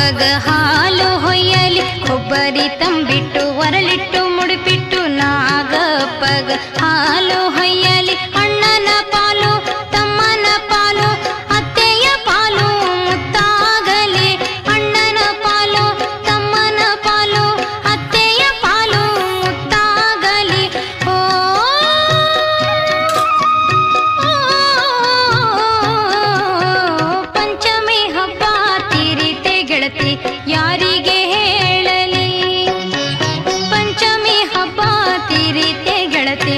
ಹಬ್ಬಗ ಹಾಲು ಹೊಯ್ಯಲಿ ಕೊಬ್ಬರಿ ತಂಬಿಟ್ಟು ಒರಳಿಟ್ಟು ಮುಡಿಪಿಟ್ಟು ನಾಗಪ್ಪಗ ಹಾಲು ಹೊಯ್ಯಲಿ ಅಣ್ಣನ ಪಾಲು ತಮ್ಮನ ಪಾಲು ಅತ್ತೆಯ ಪಾಲು ಮುತ್ತಾಗಲಿ ಅಣ್ಣನ ಪಾಲು ತಮ್ಮನ ಪಾಲು ಅತ್ತೆಯ ಪಾಲು ಮುತ್ತಾಗಲಿ ಓ ಪಂಚಮಿ ಹಬ್ಬ ತೀರಿತೆ ಗೆಳತಿ ಯಾರಿಗೆ ಹೇಳಲಿ ಪಂಚಮಿ ಹಬ್ಬ ತೀರಿತೆ ಗೆಳತಿ